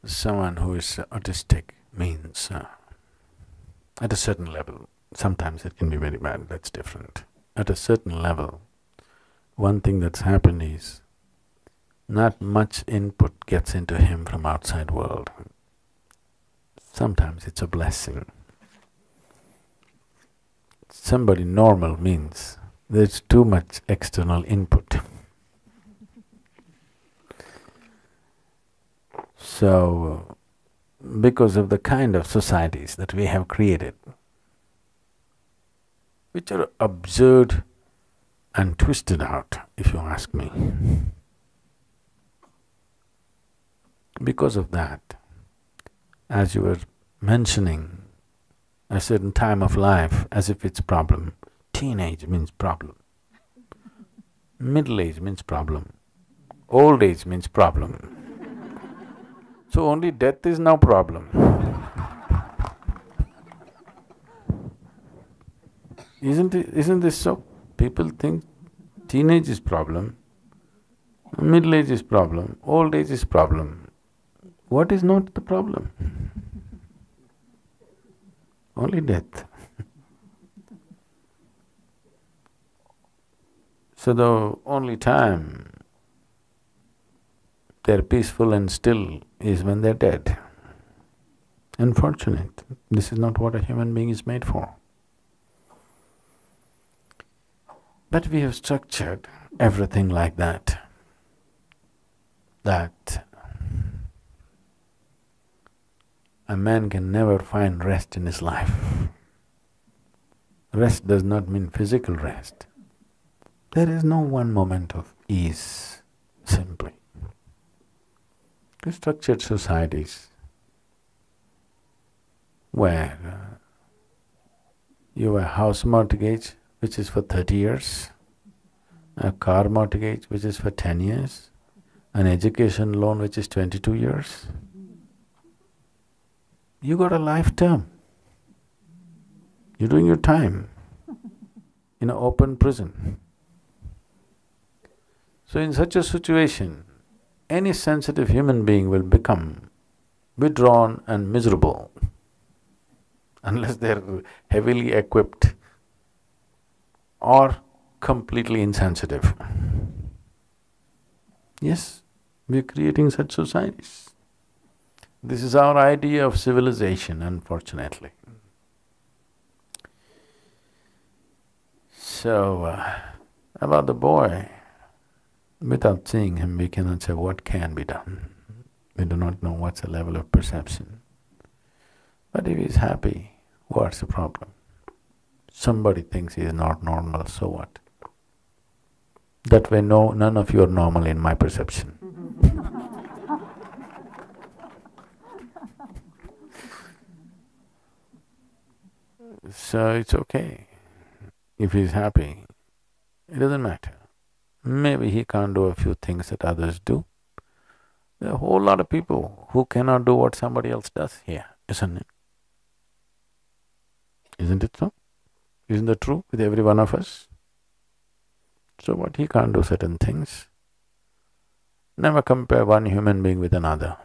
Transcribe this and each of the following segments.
Someone who is autistic means at a certain level, sometimes it can be very bad, that's different. At a certain level, one thing that's happened is not much input gets into him from outside world. Sometimes it's a blessing. Somebody normal means there's too much external input. So, because of the kind of societies that we have created, which are absurd and twisted out, if you ask me, because of that, as you were mentioning, a certain time of life as if it's problem. Teenage means problem. Middle age means problem. Old age means problem. So only death is now problem. Isn't this so? People think teenage is problem, middle age is problem, old age is problem. What is not the problem? Only death. So the only time they're peaceful and still is when they're dead. Unfortunate, this is not what a human being is made for. But we have structured everything like that a man can never find rest in his life. Rest does not mean physical rest. There is no one moment of ease, simply. Structured societies where you have a house mortgage which is for 30 years, a car mortgage which is for 10 years, an education loan which is 22 years. You got a life term. You're doing your time in an open prison. So in such a situation, any sensitive human being will become withdrawn and miserable unless they're heavily equipped or completely insensitive. Yes, we're creating such societies. This is our idea of civilization, unfortunately. So, about the boy, without seeing him, we cannot say what can be done. We do not know what's the level of perception. But if he's happy, what's the problem? Somebody thinks he is not normal, so what? That way, no, none of you are normal in my perception. So it's okay. If he's happy, it doesn't matter. Maybe he can't do a few things that others do. There are a whole lot of people who cannot do what somebody else does here, isn't it? Isn't it so? Isn't that true with every one of us? So what, he can't do certain things. Never compare one human being with another.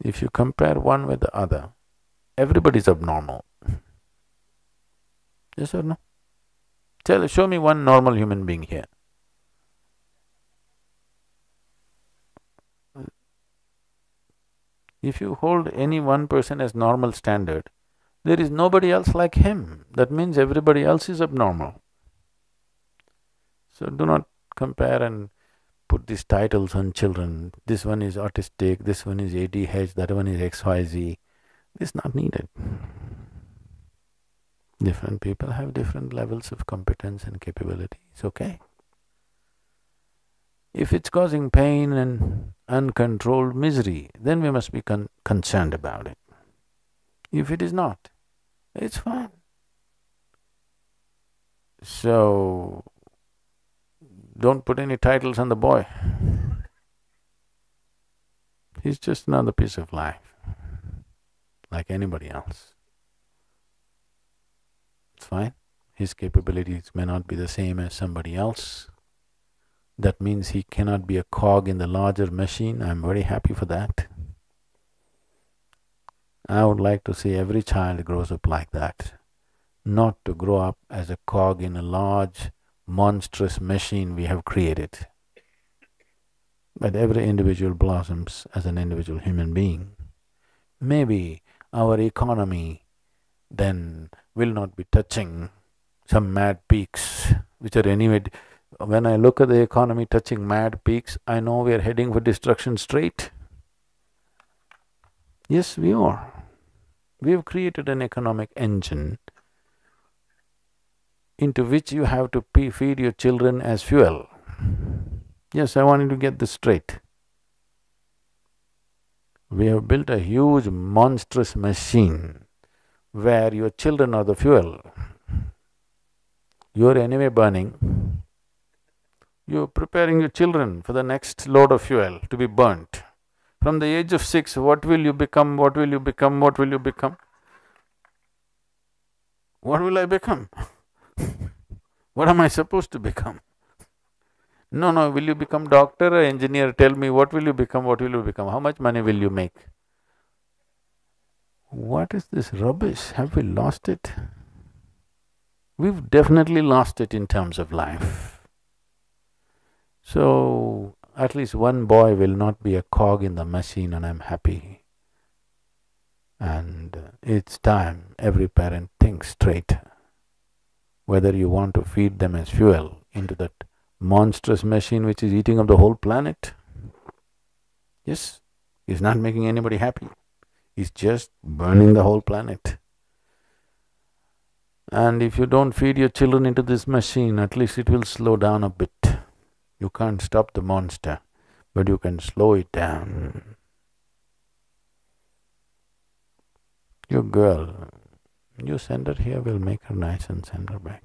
If you compare one with the other, everybody's abnormal. Yes or no? Show me one normal human being here. If you hold any one person as normal standard, there is nobody else like him. That means everybody else is abnormal. So do not compare and put these titles on children. This one is autistic, this one is ADH, that one is XYZ. This is not needed. Different people have different levels of competence and capability, it's okay. If it's causing pain and uncontrolled misery, then we must be concerned about it. If it is not, it's fine. So, don't put any titles on the boy. He's just another piece of life, like anybody else. It's fine. His capabilities may not be the same as somebody else. That means he cannot be a cog in the larger machine. I'm very happy for that. I would like to see every child grows up like that, not to grow up as a cog in a large, monstrous machine we have created. But every individual blossoms as an individual human being. Maybe our economy then will not be touching some mad peaks, which are anyway… When I look at the economy touching mad peaks, I know we are heading for destruction straight. Yes, we are. We have created an economic engine into which you have to feed your children as fuel. Yes, I want you to get this straight. We have built a huge, monstrous machine where your children are the fuel. You're anyway burning. You're preparing your children for the next load of fuel to be burnt. From the age of 6, what will you become, what will you become, what will you become? What will I become? What am I supposed to become? No, will you become doctor or engineer? Tell me, what will you become, what will you become? How much money will you make? What is this rubbish? Have we lost it? We've definitely lost it in terms of life. So, at least one boy will not be a cog in the machine, and I'm happy. And it's time every parent thinks straight whether you want to feed them as fuel into that monstrous machine which is eating up the whole planet. Yes, he's not making anybody happy. He's just burning the whole planet. And if you don't feed your children into this machine, at least it will slow down a bit. You can't stop the monster, but you can slow it down. Your girl, you send her here, we'll make her nice and send her back.